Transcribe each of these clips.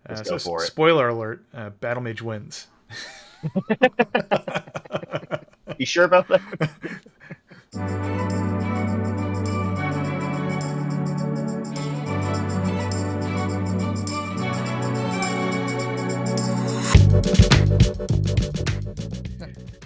Let's go for it. Spoiler alert: Battle Mage wins. You sure about that?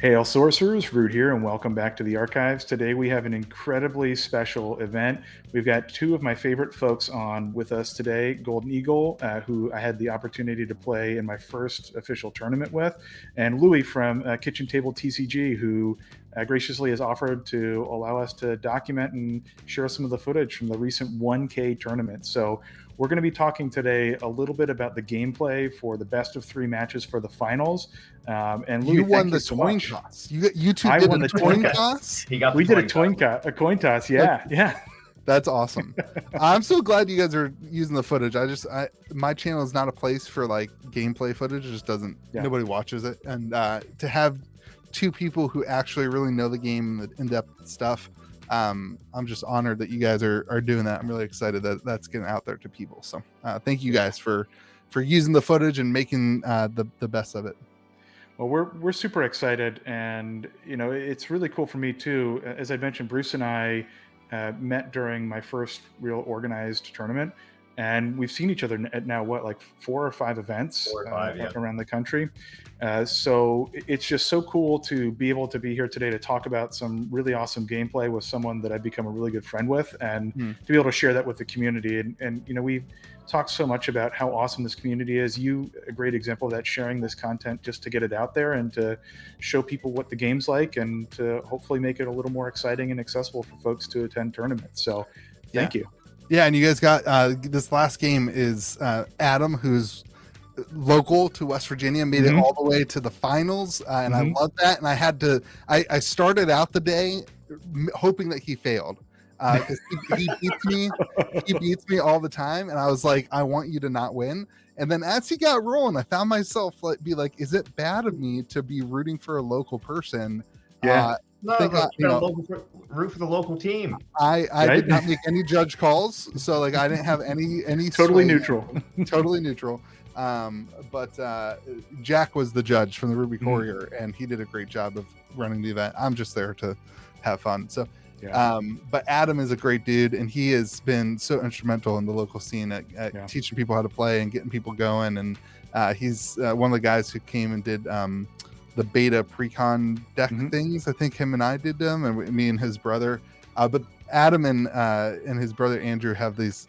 Hail Sorcerers, Root here, and welcome back to the archives. Today we have an incredibly special event. We've got two of my favorite folks on with us today, Golden Eagle, who I had the opportunity to play in my first official tournament with, and Louie from Kitchen Table TCG, who graciously has offered to allow us to document and share some of the footage from the recent 1K tournament. So we're going to be talking today a little bit about the gameplay for the best of 3 matches for the finals. And Louie, you won thank the you so coin much. toss. You two I did won the the coin coin toss. We did a coin toss. Yeah, yeah. That's awesome. I'm so glad you guys are using the footage. My channel is not a place for like gameplay footage. It just doesn't. Yeah. Nobody watches it, and to have two people who actually really know the game, the in-depth stuff. I'm just honored that you guys are doing that. I'm really excited that that's getting out there to people. So thank you guys for using the footage and making the best of it. Well, we're super excited, and it's really cool for me too. As I mentioned, Bruce and I met during my first real organized tournament, and we've seen each other at now like 4 or 5 events 4 or 5, yeah. around the country. So it's just so cool to be able to be here today to talk about some really awesome gameplay with someone that I've become a really good friend with, and to be able to share that with the community. And we've talked so much about how awesome this community is. You, a great example of that, sharing this content just to get it out there and to show people what the game's like, and to hopefully make it a little more exciting and accessible for folks to attend tournaments. So thank you. Yeah, and you guys got this last game is Adam, who's local to West Virginia, made it all the way to the finals, and I love that. And I started out the day hoping that he failed because he beats me all the time, and I was like, I want you to not win. And then as he got rolling, I found myself be like, is it bad of me to be rooting for a local person? Yeah. Root for the local team. I did not make any judge calls, so like I didn't have any totally sway. neutral. Totally neutral. But Jack was the judge from the Ruby Courier, and he did a great job of running the event. I'm just there to have fun. So but Adam is a great dude, and he has been so instrumental in the local scene at teaching people how to play and getting people going. And he's one of the guys who came and did the beta pre-con deck things. I think him and I did them, and me and his brother. But Adam and his brother Andrew have this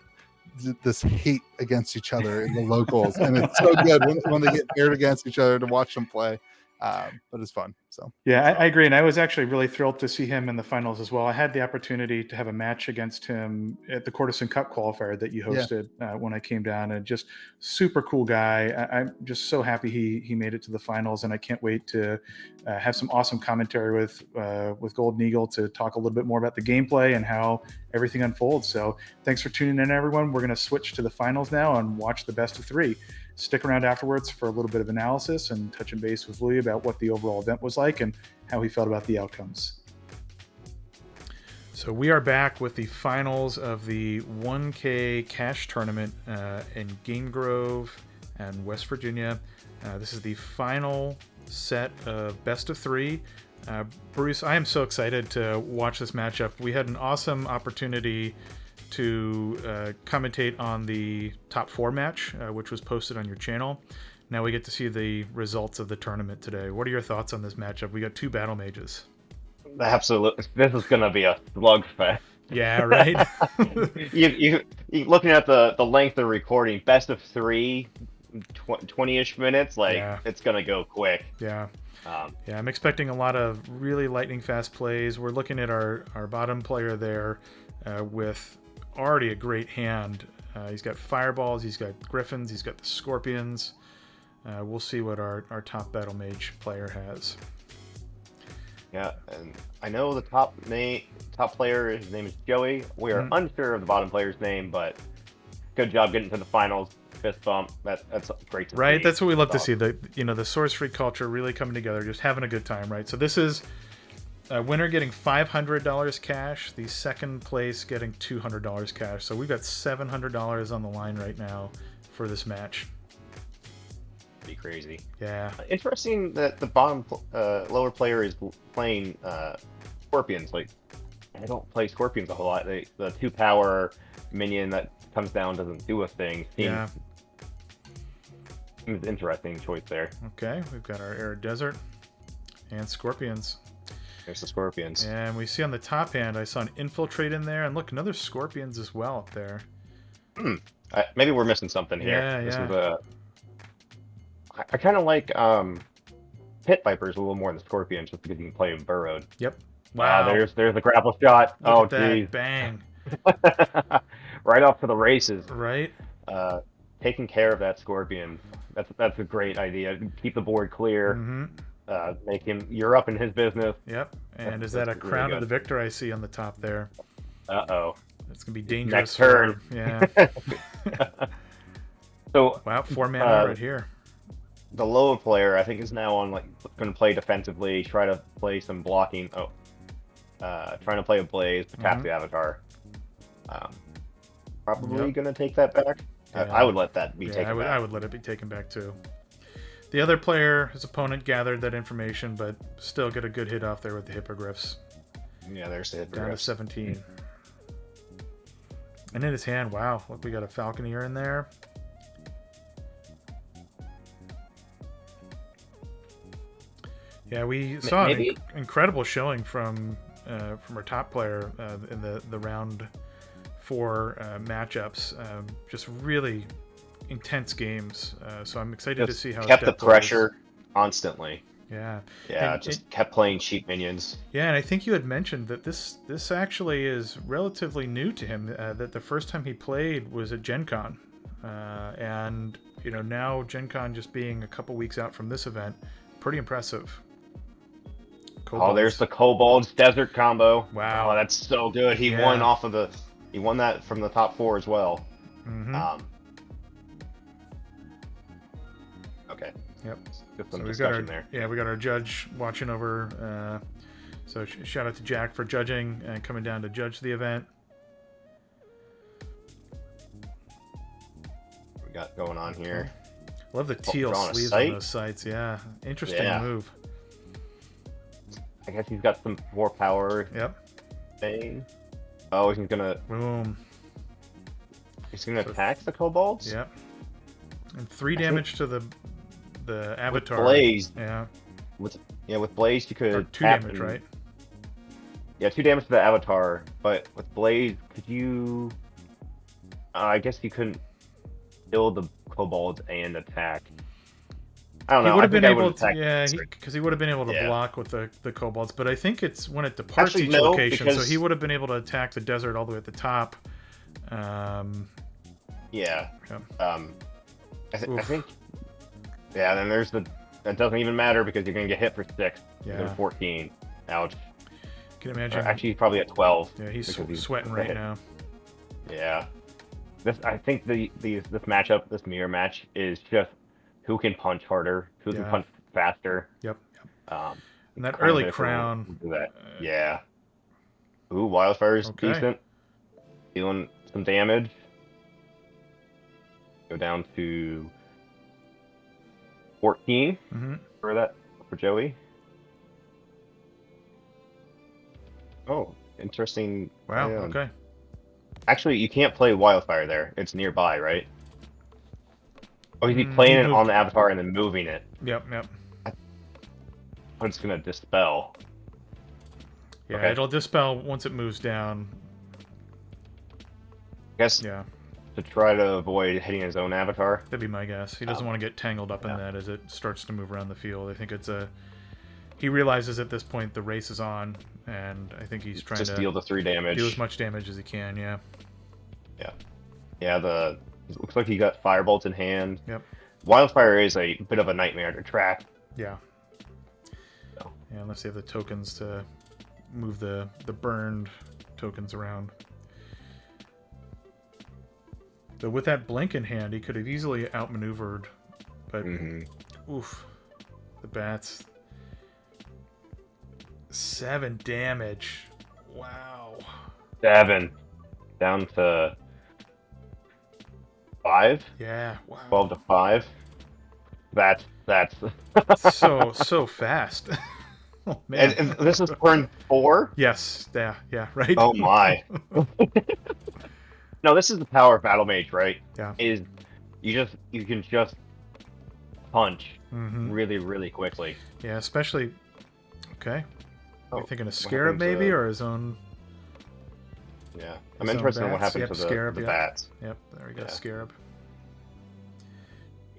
hate against each other in the locals, and it's so good when they get paired against each other to watch them play. But it's fun. So I agree, and I was actually really thrilled to see him in the finals as well. I had the opportunity to have a match against him at the Courtesan Cup qualifier that you hosted when I came down, and just super cool guy. I'm just so happy he made it to the finals, and I can't wait to have some awesome commentary with Golden Eagle to talk a little bit more about the gameplay and how everything unfolds. So thanks for tuning in, everyone. We're going to switch to the finals now and watch the best of 3. Stick around afterwards for a little bit of analysis and touching base with Louie about what the overall event was like and how he felt about the outcomes. So we are back with the finals of the 1K cash tournament in Game Grove and West Virginia. This is the final set of best of 3. Bruce, I am so excited to watch this matchup. We had an awesome opportunity to commentate on the top 4 match, which was posted on your channel. Now we get to see the results of the tournament today. What are your thoughts on this matchup? We got 2 battle mages. Absolutely, this is gonna be a slugfest. Yeah, right. you looking at the length of recording, best of 3, 20-ish minutes. It's gonna go quick. Yeah. I'm expecting a lot of really lightning fast plays. We're looking at our bottom player there with already a great hand. He's got fireballs, he's got griffins, he's got the scorpions. We'll see what our top battle mage player has. Yeah, and I know the top player, his name is Joey. We are unsure of the bottom player's name, but good job getting to the finals. Fist bump. That's great to see. Right, that's what we love to see. The sorcery culture really coming together, just having a good time, right? So this is a winner getting $500 cash, the second place getting $200 cash. So we've got $700 on the line right now for this match. Be crazy. Yeah. Interesting that the bottom lower player is playing scorpions. Like, I don't play scorpions a whole lot. The 2-power minion that comes down doesn't do a thing. Seems an interesting choice there. Okay, we've got our Arid Desert and Scorpions. There's the scorpions. And we see on the top hand, I saw an Infiltrate in there, and look, another Scorpions as well up there. Maybe we're missing something here. Yeah, This yeah. is a. I kind of like Pit Vipers a little more than Scorpions, just because you can play them burrowed. Yep. Wow. There's the grapple shot. Look at that. Geez. Bang. Right off to the races. Right. Taking care of that Scorpion. That's a great idea. Keep the board clear. Mm-hmm. Make him. You're up in his business. Yep. And is that a really Crown of good. the Victor I see on the top there? Uh-oh. It's gonna be dangerous. Next turn. Yeah. So wow, 4 mana right here. the lower player, I think, is now on going to play defensively, try to play some blocking. Trying to play a Blaze to tap the Avatar. Probably going to take that back. Yeah. I would let that be taken back. I would let it be taken back too. The other player, his opponent, gathered that information, but still get a good hit off there with the Hippogriffs. Yeah, there's the Down to 17. And in his hand, wow, look, we got a Falconeer in there. Yeah, we saw an incredible showing from our top player in the round 4 matchups. Just really intense games. So I'm excited to see how kept it the pressure constantly. Yeah. Yeah, and just kept playing cheap minions. Yeah, and I think you had mentioned that this actually is relatively new to him. That the first time he played was at Gen Con. And, you know, now Gen Con just being a couple weeks out from this event, pretty impressive. Kobolds. Oh, there's the Kobolds Desert combo. Wow. Oh, that's so good. He won he won that from the top 4 as well. Okay. Yep. Just some So discussion there. Yeah, we got our judge watching over. So shout out to Jack for judging and coming down to judge the event. We got going on here. Love the teal drawing a sleeves sight? on those sights. Yeah, interesting move. I guess he's got some more power. Yep. Thing. Oh, he's gonna. Boom. He's gonna attack the Kobolds. Yep. And 3 damage to the Avatar. With Blaze. Yeah. With Blaze you could. Or 2 damage, right? Yeah, 2 damage to the Avatar. But with Blaze, could you? I guess you couldn't kill the Kobolds and attack. I don't know. He would have been able to, yeah, because he would have been able to block with the Kobolds, but I think it's when it departs each location, so he would have been able to attack the desert all the way at the top. I think. Yeah, then there's that doesn't even matter because you're gonna get hit for 6. Yeah. 14. Ouch. Can you imagine? Actually, he's probably at 12. Yeah, he's sweating right now. Yeah. I think this matchup, this mirror match, is just who can punch harder, who can punch faster. Yep. And that early Crown. Do that. Yeah. Ooh, Wildfire's decent. Dealing some damage. Go down to 14 for Joey. Oh, interesting. Wow. Okay. Actually, you can't play Wildfire there. It's nearby, right? Oh, he's playing it on the Avatar and then moving it. Yep. But it's gonna dispel. Yeah, it'll dispel once it moves down. I guess. Yeah. To try to avoid hitting his own Avatar. That'd be my guess. He doesn't want to get tangled up in that as it starts to move around the field. I think he realizes at this point the race is on, and I think he's trying to deal the 3 damage. Do as much damage as he can. Yeah. It looks like he got Firebolts in hand. Yep. Wildfire is a bit of a nightmare to track. Yeah. Yeah, unless they have the tokens to move the burned tokens around. So with that blink in hand, he could have easily outmaneuvered, but oof, the bats. 7 damage. Wow. 7 down to 5. Yeah. Wow. 12 to 5. That's so fast. Oh man. and this is turn 4. Yes. Yeah. Right. Oh my. No, this is the power of Battle Mage, right? Yeah. Is you can just punch Mm-hmm. really, really quickly. Yeah, especially. Okay. Oh, You're thinking a what scarab happened maybe, to- or his own. Yeah, I'm His own interested in what bats? happened Yep, to scarab, the yep. bats. Yep. There we go. Yeah. Scarab.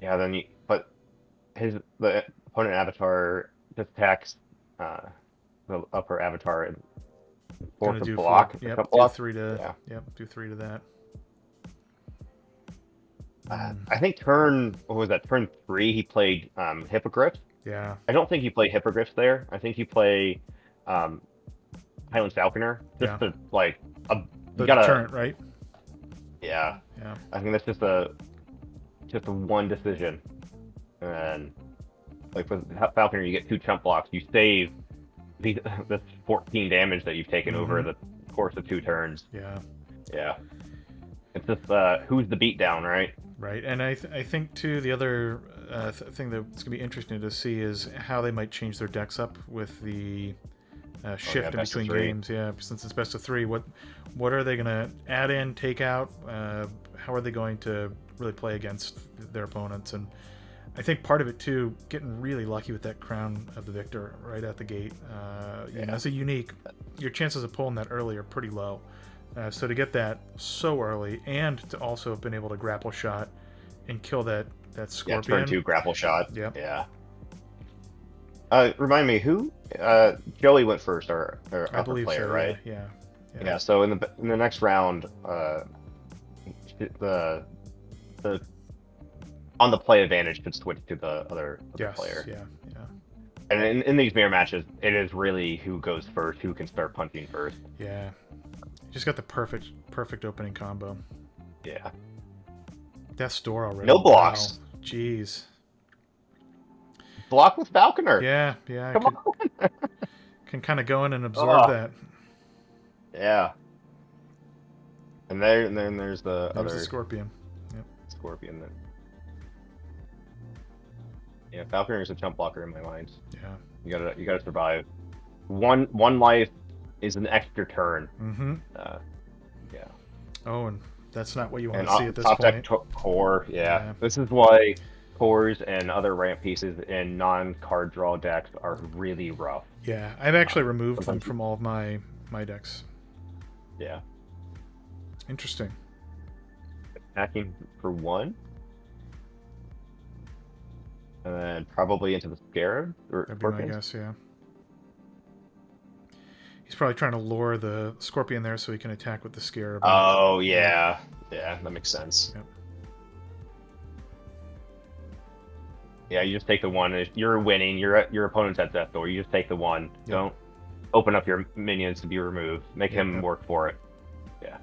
Yeah, but the opponent avatar just attacks the upper avatar and force Gonna a do block. four. a Yep. cut Do block. 3 to. Yeah. Yep. Do 3 to that. I think what was that? Turn 3, he played Hippogriff. Yeah. I don't think you play Hippogriff there. I think you play Highland Falconer. Just Yeah. to like The you gotta deterrent, right? yeah. Yeah. I think that's just a one decision, and like with Falconer, you get 2 chump blocks. You save this 14 damage that you've taken over the course of 2 turns. Yeah. Yeah, it's just who's the beatdown, right? Right, and I think too the other thing that's gonna be interesting to see is how they might change their decks up with the shift in best of between 3. games. Yeah, since it's best of 3, what are they gonna add in, take out? How are they going to really play against their opponents? And I think part of it too, getting really lucky with that Crown of the Victor right out the gate. You know, as a unique, your chances of pulling that early are pretty low. So to get that so early, and to also have been able to grapple shot and kill that Scorpion. Yeah, turn 2 grapple shot. Yep. Yeah. Remind me who? Joey went first, or I upper believe player, so. right? Yeah. So in the next round, the on the play advantage could switch to the other player. Yeah. And in these mirror matches, it is really who goes first, who can start punching first. Yeah. Just got the perfect opening combo. Yeah. Death's Door already. No blocks. Wow. Jeez. Block with Falconer. Yeah. Come on. Can kind of go in and absorb that. Yeah. And then there's the There's other the Scorpion. Yep. Scorpion. Then. Yeah, Falconer is a chump blocker in my mind. Yeah. You gotta survive. One life is an extra turn. Mm-hmm. Yeah. Oh, and that's not what you want And to see at this top point. deck core. Yeah. This is why cores and other ramp pieces in non-card draw decks are really rough. Yeah, I've actually removed them from all of my decks. Yeah. Interesting. Attacking for 1. And then probably into the Scarab or That'd be my guess, yeah. He's probably trying to lure the Scorpion there so he can attack with the Scarab. Oh, yeah. Yeah, that makes sense. Yep. Yeah, you just take the 1. You're winning. Your opponent's at death door. You just take the 1. Yep. Don't open up your minions to be removed. Make him work for it. Yeah.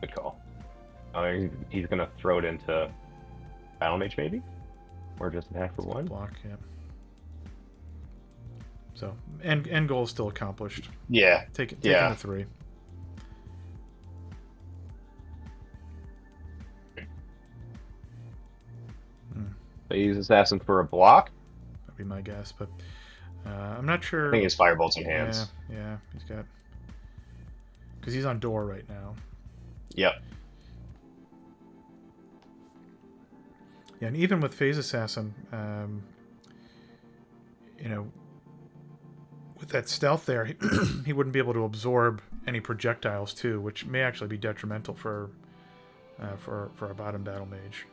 Good call. He's going to throw it into Battle Mage, maybe? Or just attack for 1? Block, yeah. So, end goal is still accomplished. Yeah. Taking the 3. So he uses Assassin for a block. That'd be my guess, but I'm not sure. I think he has Firebolts in hands. Yeah, he's got... Because he's on door right now. Yep. Yeah, and even with Phase Assassin, you know, with that stealth there, he wouldn't be able to absorb any projectiles too, which may actually be detrimental for a bottom battle mage.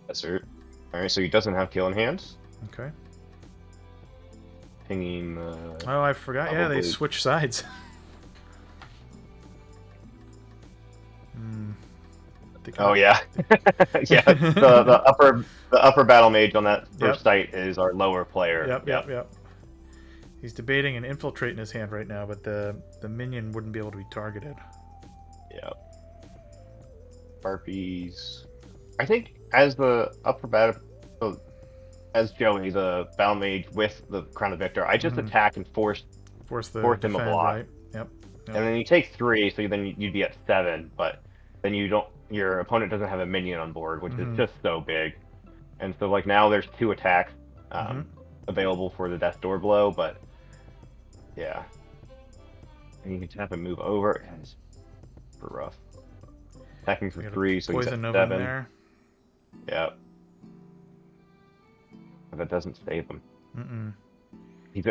That's it. All right, so he doesn't have kill in hands. Okay. Pinging. Oh, I forgot. Yeah, they probably- switch sides. Oh yeah, yeah. The upper battle mage on that first site is our lower player. Yep. He's debating an infiltrate in his hand right now, but the minion wouldn't be able to be targeted. Yep. Harpies. I think as the upper battle, as Joey, the battle mage with the Crown of Victor, I just attack and force him a block. Right? Yep. And then you take 3, so then you'd be at 7, but then you don't your opponent doesn't have a minion on board, which Mhm. is just so big. And so like now there's 2 attacks Mhm. available for the Death Door blow, but yeah. And you can tap and move over. Yeah, it's super rough. Attacking for We got a 3, so he's at Poison Nova in 7. there. Yep. But that doesn't save him. Mm-mm.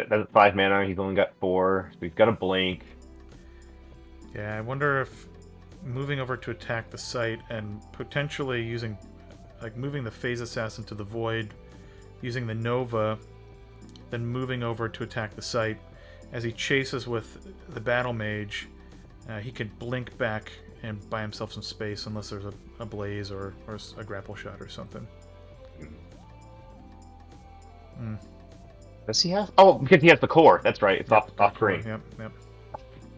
That's 5 mana. He's only got 4, so he's got a blink. Yeah, I wonder if moving over to attack the site and potentially using, like, moving the Phase Assassin to the Void, using the Nova, then moving over to attack the site. As he chases with the Battle Mage, he could blink back and buy himself some space unless there's a blaze or a grapple shot or something. Mm. Does he have? Oh, because he has the core. That's right. It's Yep, off screen. Yep, yep.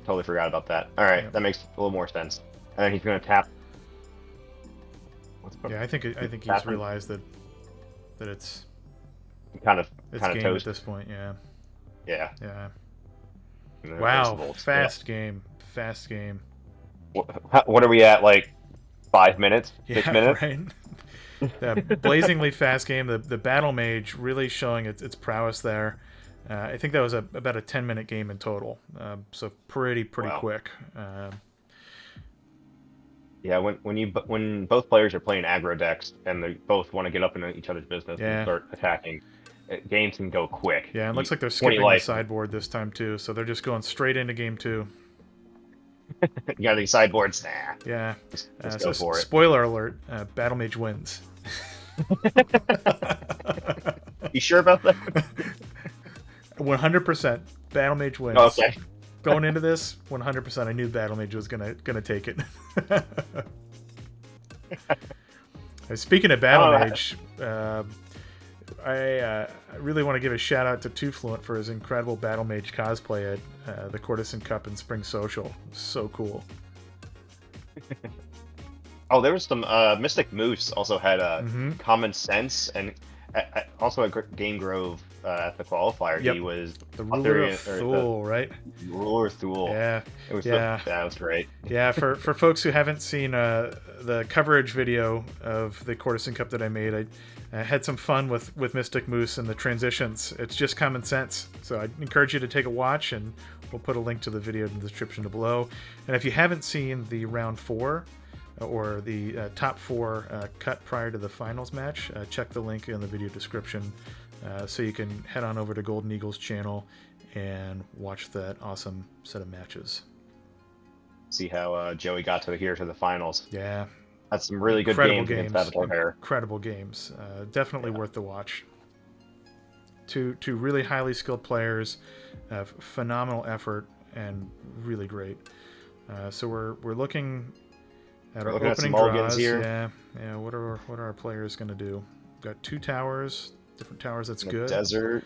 Totally forgot about that. All right, Yep. that makes a little more sense. And then he's gonna tap. Yeah, I think he's tapping. realized that it's Kind of game toast. at this point. Yeah. Yeah. Yeah. And then Wow, Bolts. fast game. What are we at? Like 5 minutes? 6 Yeah, minutes? right. The blazingly fast game. The Battle Mage really showing its prowess there. I think that was about a 10-minute game in total. So pretty Wow. quick. Yeah, when both players are playing aggro decks and they both want to get up in each other's business and start attacking, games can go quick. Yeah, it looks like they're skipping the sideboard this time too, so they're just going straight into game 2. You got these sideboards? Nah. Yeah. Let's go for it. Spoiler alert, Battle Mage wins. You sure about that? 100%. Battle Mage wins. Oh, okay. Going into this, 100%, I knew Battle Mage was gonna take it. Speaking of Battle Mage, I really want to give a shout out to Two Fluent for his incredible Battle Mage cosplay at the Courtesan Cup and Spring Social. So cool. Oh, there was some Mystic Moose also had Common Sense and also at Game Grove at the qualifier. Yep. He was the ruler of Thule, right? Ruler of Thule. Yeah, it was yeah, that was great. Yeah, for folks who haven't seen the coverage video of the Courtesan Cup that I made, I had some fun with Mystic Moose and the transitions. It's just common sense. So I encourage you to take a watch, and we'll put a link to the video in the description below. And if you haven't seen the round 4 or the top 4 cut prior to the finals match, check the link in the video description so you can head on over to Golden Eagles channel and watch that awesome set of matches. See how Joey got to the finals. Yeah. That's some really good games against Avatar Hair. Incredible games. Definitely worth the watch. Two really highly skilled players, phenomenal effort, and really great. So we're looking at our opening draws here. Yeah. What are our players going to do? Got 2 towers, different towers. That's good. Desert.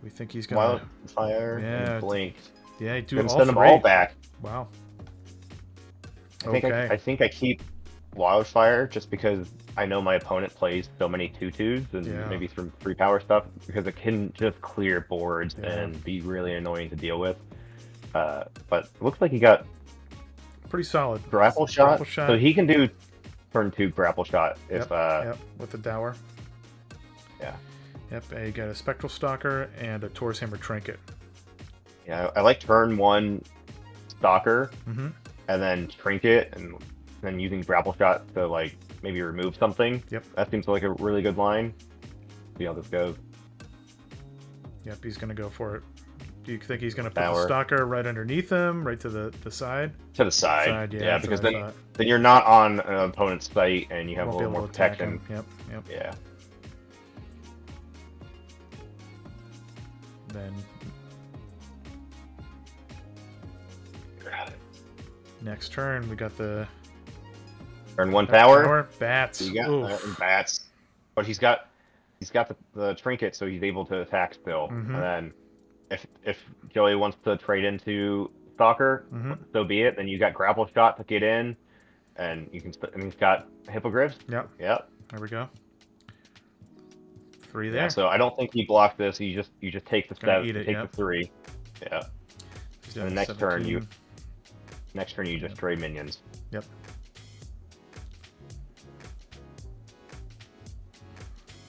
We think he's going Wildfire. And Blink. Yeah, he do all 3. Send them all back. Wow. I think I keep Wildfire just because I know my opponent plays so many 2/2s and maybe some 3 power stuff, because it can just clear boards and be really annoying to deal with. But it looks like he got pretty solid grapple shot, so he can do turn 2 grapple shot if with the Dower. Yeah. Yep, you got a Spectral Stalker and a Taurus Hammer Trinket. Yeah, I like turn 1 Stalker and then Trinket, and then using grapple shot to like maybe remove something. Yep. That seems like a really good line. See how this goes. Yep, he's gonna go for it. Do you think he's gonna put the Stalker right underneath him, right to the side? To the side. Yeah, because then you're not on an opponent's site and you have a little more protection. Yep. Yeah. Then next turn we got the turn 1 power. Bats. So you got bats, but he's got the trinket, so he's able to attack still. And then if Joey wants to trade into Stalker, so be it. Then you got grapple shot to get in, and you can. And he's got hippogriffs. Yep. There we go. 3 there. Yeah, so I don't think he blocked this. You just take the step, take the 3. Yeah. And the next turn you just trade minions. Yep.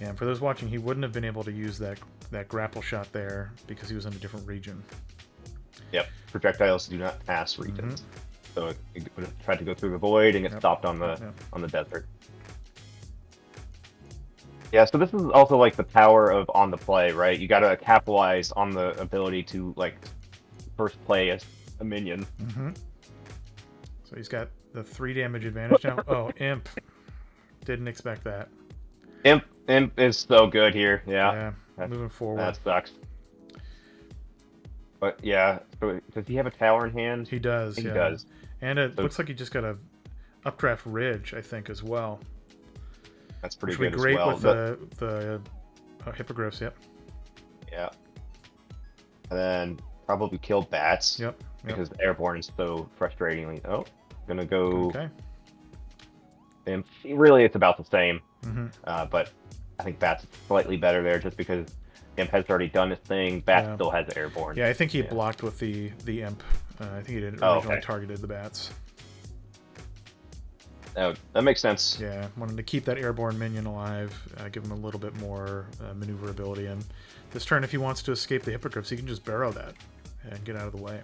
Yeah, and for those watching, he wouldn't have been able to use that grapple shot there because he was in a different region. Yep. Projectiles do not pass regions. So it would have tried to go through the void and get stopped on the desert. Yeah, so this is also like the power of on the play, right? You got to capitalize on the ability to like first play as a minion. So he's got the 3 damage advantage now. Oh, Imp. Didn't expect that. Imp is so good here. Yeah. Moving forward. That sucks. But yeah, so does he have a tower in hand? He does. He does. And it looks like he just got a updraft ridge, I think, as well. That's pretty good as well. Which would be great with the hippogriffs. Yep. Yeah. And then probably kill bats. Yep. Because airborne is so frustratingly. Oh, gonna go. Okay. And really, it's about the same. But I think bats slightly better there, just because Imp has already done his thing. Bat still has airborne. Yeah, I think he blocked with the Imp. I think he didn't originally targeted the bats. Oh, that makes sense. Yeah, wanted to keep that airborne minion alive, give him a little bit more maneuverability. And this turn, if he wants to escape the hippogriffs, he can just barrow that and get out of the way.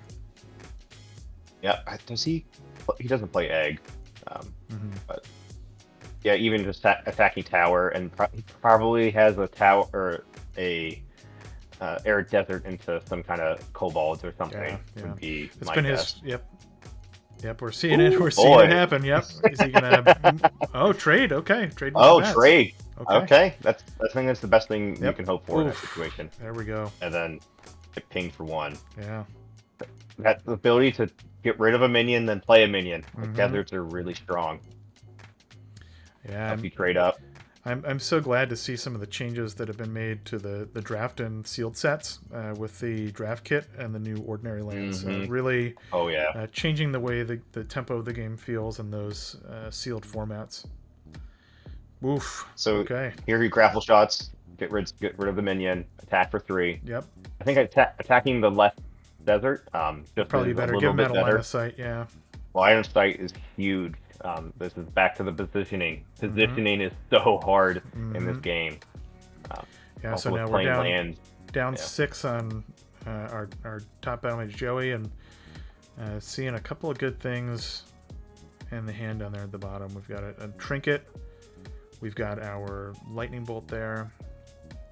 Yeah, does he? He doesn't play egg, but yeah, even just attacking tower, and he probably has a tower or a arid desert into some kind of kobolds or something. Would be it's my been guess. Yep, we're seeing it. We're seeing it happen. Yep. Is he gonna? Oh, trade. Okay, trade. Trade. Okay. That's I think that's the best thing you can hope for in that situation. There we go. And then get pinged for 1. Yeah. That ability to get rid of a minion, then play a minion. Like deserts are really strong. Yeah. If you trade up. I'm so glad to see some of the changes that have been made to the draft and sealed sets with the draft kit and the new ordinary lands. Really changing the way the tempo of the game feels in those sealed formats. Oof. So here you grapple shots, get rid of the minion, attack for 3. Yep. I think attacking the left desert just probably better. Give him that line of sight. Yeah. Line of sight is huge. This is back to the positioning. Positioning is so hard in this game. So now we're down 6 on our top battle mage Joey, and seeing a couple of good things in the hand down there at the bottom. We've got a trinket. We've got our lightning bolt there.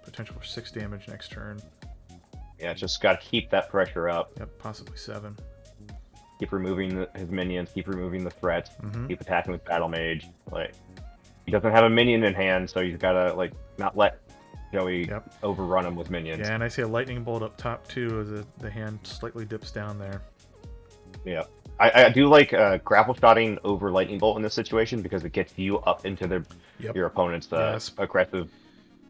Potential for 6 damage next turn. Yeah, just got to keep that pressure up. Yep, possibly 7. Keep removing his minions, keep removing the threats, keep attacking with battle mage. Like, he doesn't have a minion in hand, so he's gotta like not let Joey overrun him with minions. Yeah, and I see a lightning bolt up top too, as the hand slightly dips down there. Yeah, I do like grapple shotting over lightning bolt in this situation because it gets you up into your opponent's aggressive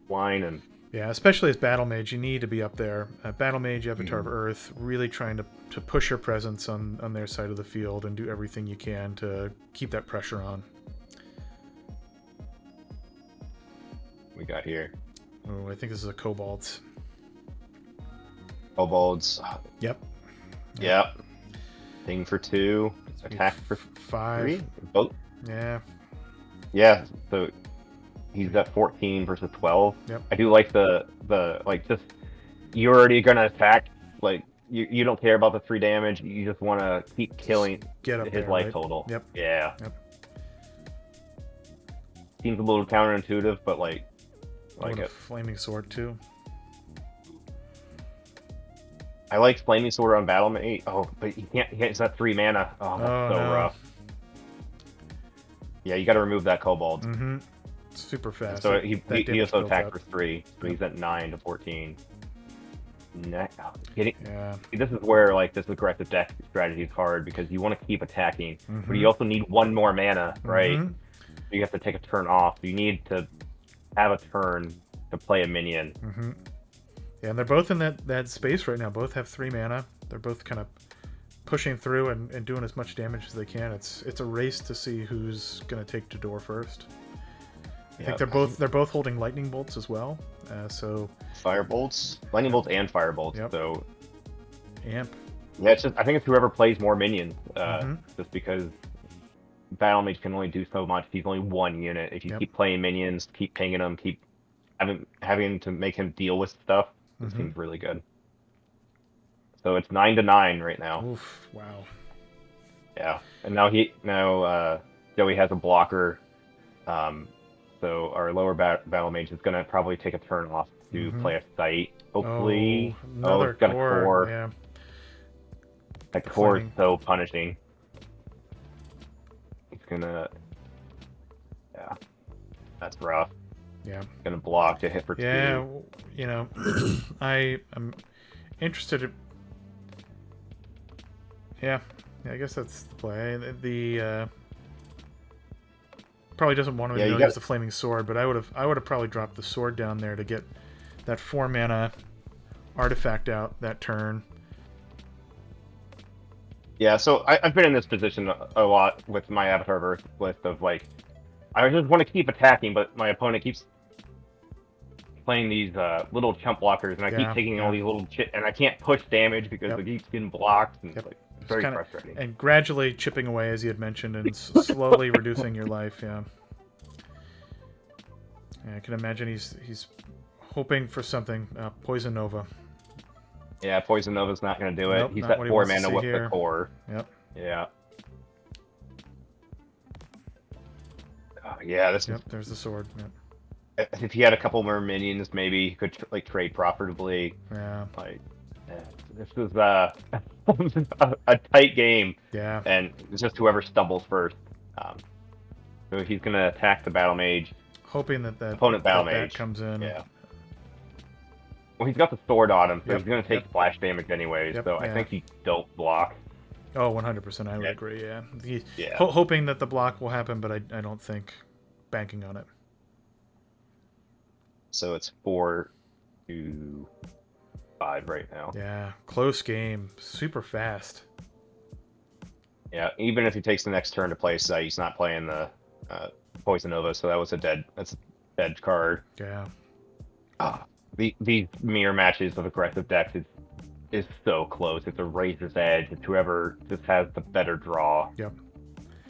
line. And yeah, especially as battle mage, you need to be up there. Battle mage, Avatar of Earth, really trying to push your presence on their side of the field and do everything you can to keep that pressure on. We got here. Oh, I think this is a kobolds. Kobolds. Yep. Yep. Thing for 2. Attack for 5. 3. Both. Yeah. Yeah. So he's at 14 versus 12. Yep. I do like the like just you're already gonna attack. Like you don't care about the 3 damage. You just want to keep killing his life total. Yep. Yeah. Yep. Seems a little counterintuitive, but like it. Flaming sword too. I like flaming sword on battle mate. Oh, but he can't. It's not 3 mana. Oh, that's so rough. Yeah, you got to remove that kobold. Super fast. So he also attacked for 3. So he's at 9 to 14. This is where like this aggressive deck strategy is hard because you want to keep attacking, but you also need 1 more mana, right? You have to take a turn off. You need to have a turn to play a minion. Yeah, and they're both in that space right now. Both have 3 mana. They're both kind of pushing through and doing as much damage as they can. It's a race to see who's going to take the door first. I think they're both holding lightning bolts as well. So firebolts, lightning bolts, and firebolts. Yep. So Amp. Yeah, it's just I think it's whoever plays more minions. Just because battle mage can only do so much. He's only 1 unit. If you keep playing minions, keep pinging them, keep having to make him deal with stuff. It Mhm. seems really good. So it's 9-9 right now. Oof! Wow. Yeah, and now Joey has a blocker. So our lower battle mage is gonna probably take a turn off to Mhm. play a site. Hopefully, Another it's got a core. core. Yeah. That The core is flaming- so punishing. It's gonna, yeah, that's rough. Yeah. It's gonna block to hit for Yeah. 2. You know, I am interested. Yeah. I guess that's the play. The probably doesn't want him Yeah, to you use got- the flaming sword, but I would have probably dropped the sword down there to get that 4 mana artifact out that turn. Yeah, so I've been in this position a lot with my Avatar Verse list of like, I just want to keep attacking, but my opponent keeps playing these little chump blockers, and I keep taking all these little and I can't push damage because it keeps getting blocked, and it's like very frustrating. And gradually chipping away, as you had mentioned, and slowly reducing your life. Yeah. I can imagine he's hoping for something. Poison Nova. Yeah, Poison Nova's not going to do it. Nope, He's not at what he 4 wants to mana see with here. the core. Yep. Yeah. Yeah, this Yep. There's the sword. Yep. is. If he had a couple more minions, maybe he could like trade profitably. Yeah. Like, this is a tight game, Yeah. and it's just whoever stumbles first. So he's going to attack the battle mage. Hoping that Opponent battle that mage comes in. Yeah. Well, he's got the sword on him, so Yep, he's going to take yep. splash damage anyways. Yep, So I yeah. think he don't block. Oh, 100%. I would agree. Yeah. Yeah. Hoping that the block will happen, but I don't think banking on it. So it's 4-5 right now. Yeah. Close game. Super fast. Yeah. Even if he takes the next turn to play site, he's not playing the Poison Nova, so that's a dead card. Yeah. These mirror matches of aggressive decks is so close. It's a razor's edge. It's whoever just has the better draw. Yep.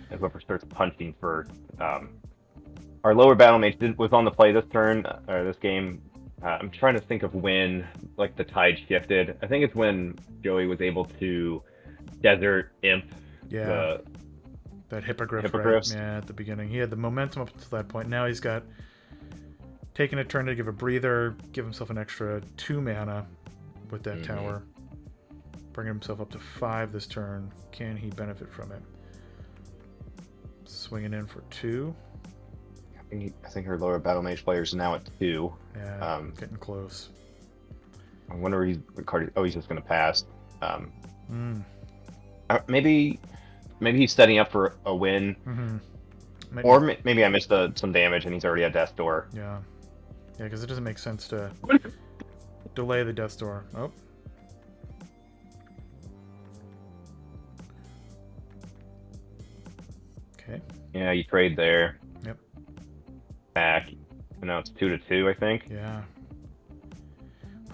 And whoever starts punching first. Our lower battle mage was on the play this turn, or this game. I'm trying to think of when like the tide shifted. I think it's when Joey was able to Desert Imp. Yeah. That hippogriffs. Hippogriffs. Right? Yeah, at the beginning. He had the momentum up until that point. Now he's got taking a turn to give a breather, give himself an extra 2 mana with that tower. Bringing himself up to 5 this turn. Can he benefit from it? Swinging in for 2. I think our lower battle mage player is now at 2. Yeah, getting close. I wonder he's just going to pass. Maybe he's setting up for a win. Maybe. Or maybe I missed some damage and he's already at death's door. Yeah. Yeah, because it doesn't make sense to delay the death's door. Oh. Okay. Yeah, you trade there. Yep. Back. And now it's 2-2, I think. Yeah.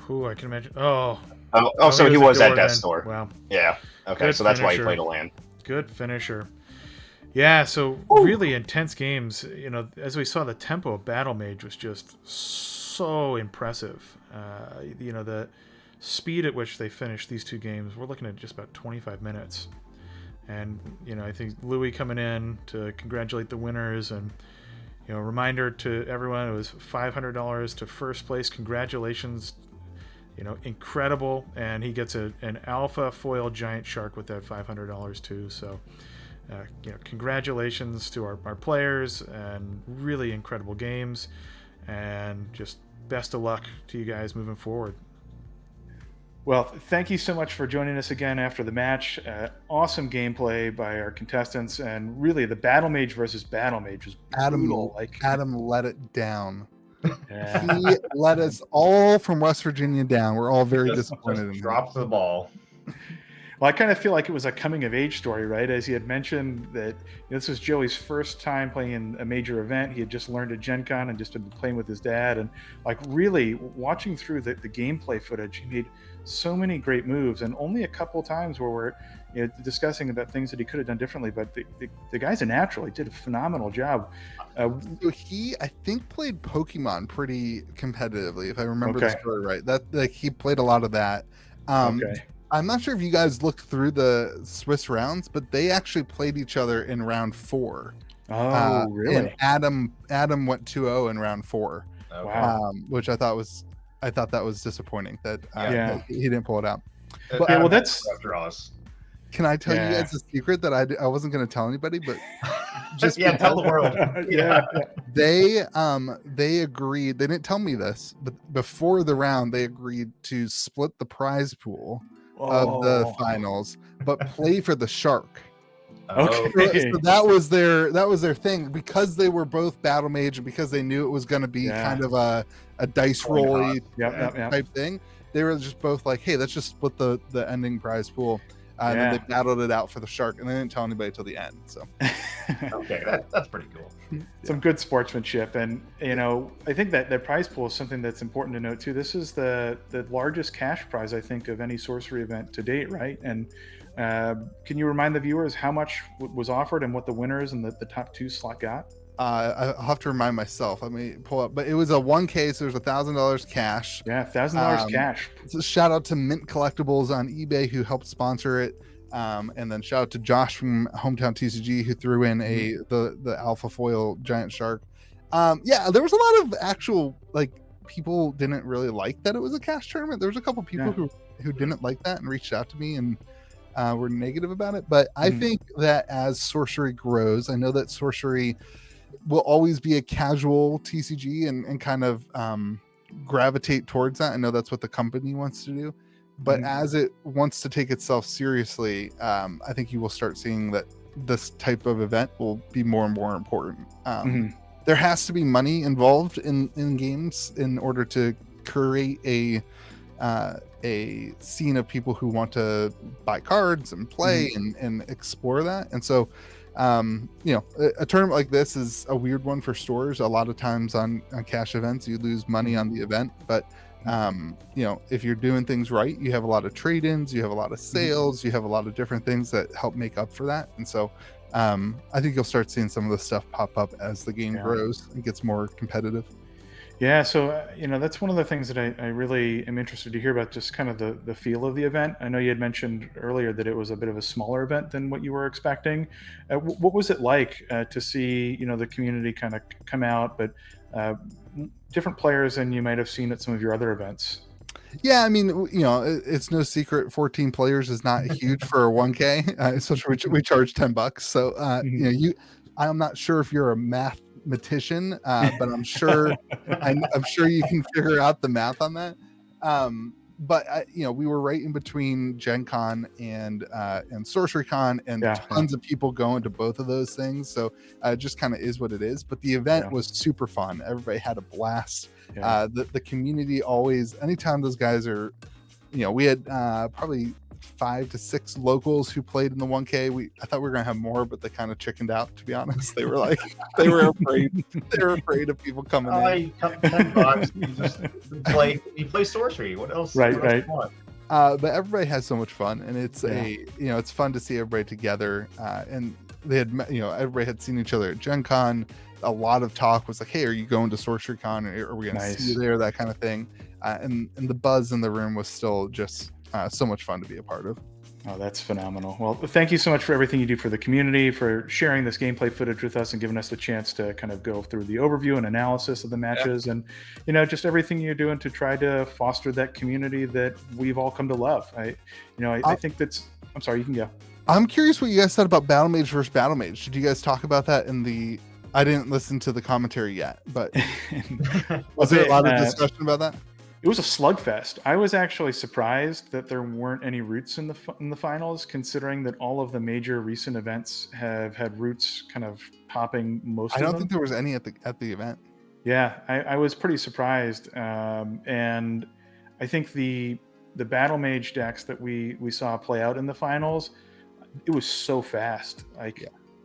Whew, I can imagine. Oh. So he was at death's then. door. Wow. Yeah. Okay, Good so that's why he finisher. played a land. Good finisher. Yeah, so really intense games. You know, as we saw, the tempo of Battle Mage was just so impressive. You know, the speed at which they finished these two games, we're looking at just about 25 minutes. And, you know, I think Louie coming in to congratulate the winners, and, you know, reminder to everyone, it was $500 to first place. Congratulations. You know, incredible. And he gets an alpha foil giant shark with that $500 too. So, you know, congratulations to our players, and really incredible games, and just best of luck to you guys moving forward. Well, thank you so much for joining us again after the match. Awesome gameplay by our contestants, and really the Battle Mage versus Battle Mage was brutal. Adam let it down. Yeah. He let us all from West Virginia down. We're all very disappointed in him. Dropped the ball. Well, I kind of feel like it was a coming of age story, right? As he had mentioned that this was Joey's first time playing in a major event. He had just learned at Gen Con and just been playing with his dad. And like really watching through the gameplay footage, he made so many great moves, and only a couple times where we're discussing about things that he could have done differently. But the guy's a natural. He did a phenomenal job. So he, I think, played Pokemon pretty competitively, if I remember the Okay. story right. That like he played a lot of that. Okay. I'm not sure if you guys looked through the Swiss rounds, but they actually played each other in round 4. Oh, really? And Adam went 2-0 in round 4. Okay. Wow. Which I thought that was disappointing that, Yeah. that he didn't pull it out. But, Yeah, well, that's draws. Can I tell you Yeah. guys a secret that I wasn't going to tell anybody, but Just tell the world. yeah. they agreed. They didn't tell me this, but before the round, they agreed to split the prize pool of the Oh. finals, but play for the shark. Okay. So that was their thing, because they were both battle mage and because they knew it was going to be kind of a dice roll Yep. type thing. They were just both like, hey, let's just split the ending prize pool. And then they battled it out for the shark, and they didn't tell anybody till the end. So Okay, that's pretty cool. Some good sportsmanship, and I think that the prize pool is something that's important to note too. This is the largest cash prize, I think, of any sorcery event to date, right? And can you remind the viewers how much was offered and what the winners and the top 2 slot got? I'll have to remind myself. Let me pull up. But it was a 1K, so there's $1,000 cash. Yeah, $1,000 cash. So shout out to Mint Collectibles on eBay who helped sponsor it. And then shout out to Josh from Hometown TCG who threw in the alpha foil giant shark. Yeah, there was a lot of actual, like, people didn't really like that it was a cash tournament. There was a couple people who didn't like that and reached out to me and were negative about it. But I think that as sorcery grows, I know that sorcery will always be a casual TCG and kind of gravitate towards that. I know that's what the company wants to do, but as it wants to take itself seriously, I think you will start seeing that this type of event will be more and more important. There has to be money involved in games in order to create a scene of people who want to buy cards and play and explore that. And so a tournament like this is a weird one for stores. A lot of times on cash events, you lose money on the event, but if you're doing things right, you have a lot of trade-ins, you have a lot of sales, you have a lot of different things that help make up for that. And so I think you'll start seeing some of the stuff pop up as the game grows and gets more competitive. Yeah, so that's one of the things that I really am interested to hear about, just kind of the feel of the event. I know you had mentioned earlier that it was a bit of a smaller event than what you were expecting. What was it like to see the community kind of come out, but different players than you might have seen at some of your other events? Yeah, I mean, it's no secret 14 players is not huge for a 1K, especially we charge $10. So I'm not sure if you're a mathematician, but I'm sure I'm sure you can figure out the math on that. But we were right in between Gen Con and Sorcery Con, and tons of people going to both of those things. So it just kind of is what it is. But the event was super fun. Everybody had a blast. The community always, anytime those guys are, we had probably 5 to 6 locals who played in the 1K. I thought we were gonna have more, but they kind of chickened out, to be honest. They were like, they were afraid of people coming in. You come $10, you just play sorcery. What else? Right. But everybody has so much fun, and it's it's fun to see everybody together. And they had, everybody had seen each other at Gen Con. A lot of talk was like, hey, are you going to Sorcery Con? Are we gonna see you there? That kind of thing. And the buzz in the room was still just so much fun to be a part of. Oh, that's phenomenal. Well, thank you so much for everything you do for the community, for sharing this gameplay footage with us and giving us the chance to kind of go through the overview and analysis of the matches, and just everything you're doing to try to foster that community that we've all come to love. I think that's, I'm sorry, you can go. I'm curious what you guys said about Battle Mage versus Battle Mage. Did you guys talk about that I didn't listen to the commentary yet, but was there a lot of discussion about that? It was a slugfest. I was actually surprised that there weren't any roots in the finals, considering that all of the major recent events have had roots kind of popping most of them. I don't think there was any at the event. Yeah, I was pretty surprised. And I think the Battle Mage decks that we saw play out in the finals, it was so fast.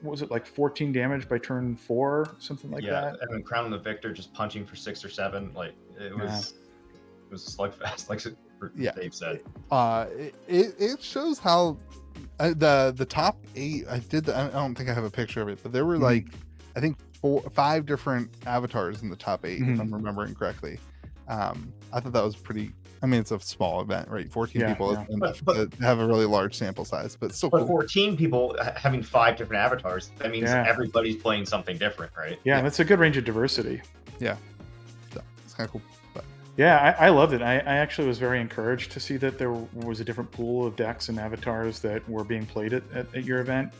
What was it, like 14 damage by turn 4, something like that? Yeah, and then Crown the Victor just punching for 6 or 7. Like it was a slugfest. Like Yeah. they've said. It shows how the top 8. I don't think I have a picture of it, but there were like I think 5 different avatars in the top 8 if I'm remembering correctly. I thought that was pretty. I mean, it's a small event, right? 14 people isn't enough to have a really large sample size, but still cool. 14 people having 5 different avatars, that means everybody's playing something different, right? Yeah, that's a good range of diversity. Yeah, so it's kind of cool. But. Yeah, I loved it. I actually was very encouraged to see that there was a different pool of decks and avatars that were being played at your event.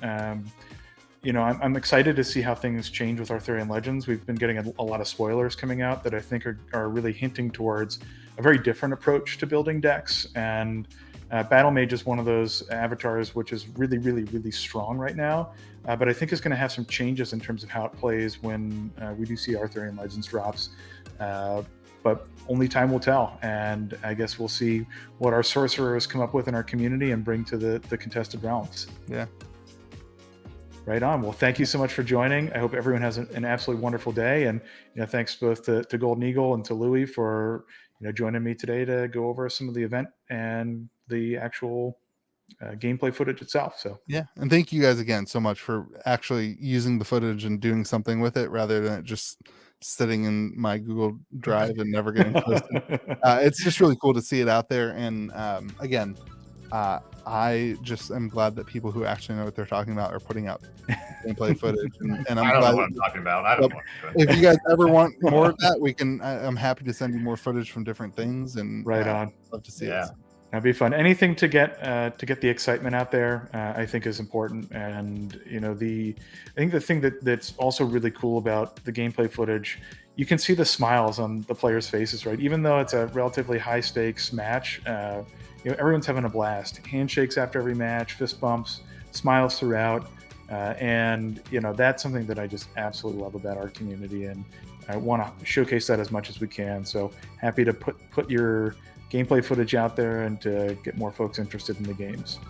You know, I'm excited to see how things change with Arthurian Legends. We've been getting a lot of spoilers coming out that I think are really hinting towards a very different approach to building decks. And Battle Mage is one of those avatars which is really, really, really strong right now. But I think is going to have some changes in terms of how it plays when we do see Arthurian Legends drops. But only time will tell. And I guess we'll see what our sorcerers come up with in our community and bring to the contested realms. Yeah. Right on. Well, thank you so much for joining. I hope everyone has an absolutely wonderful day. And thanks both to Golden Eagle and to Louie for joining me today to go over some of the event and the actual gameplay footage itself. So yeah, and thank you guys again so much for actually using the footage and doing something with it rather than it just sitting in my Google Drive and never getting posted. It's just really cool to see it out there. And again, I just am glad that people who actually know what they're talking about are putting out gameplay footage. And I'm I don't glad know what I'm talking about. I don't know. If you guys ever want more of that, I'm happy to send you more footage from different things. And right on. Love to see Yeah. it. That'd be fun. Anything to get the excitement out there, I think is important. And I think the thing that's also really cool about the gameplay footage, you can see the smiles on the players' faces, right? Even though it's a relatively high stakes match, everyone's having a blast. Handshakes after every match, fist bumps, smiles throughout, and that's something that I just absolutely love about our community, and I want to showcase that as much as we can. So happy to put your gameplay footage out there and to get more folks interested in the games.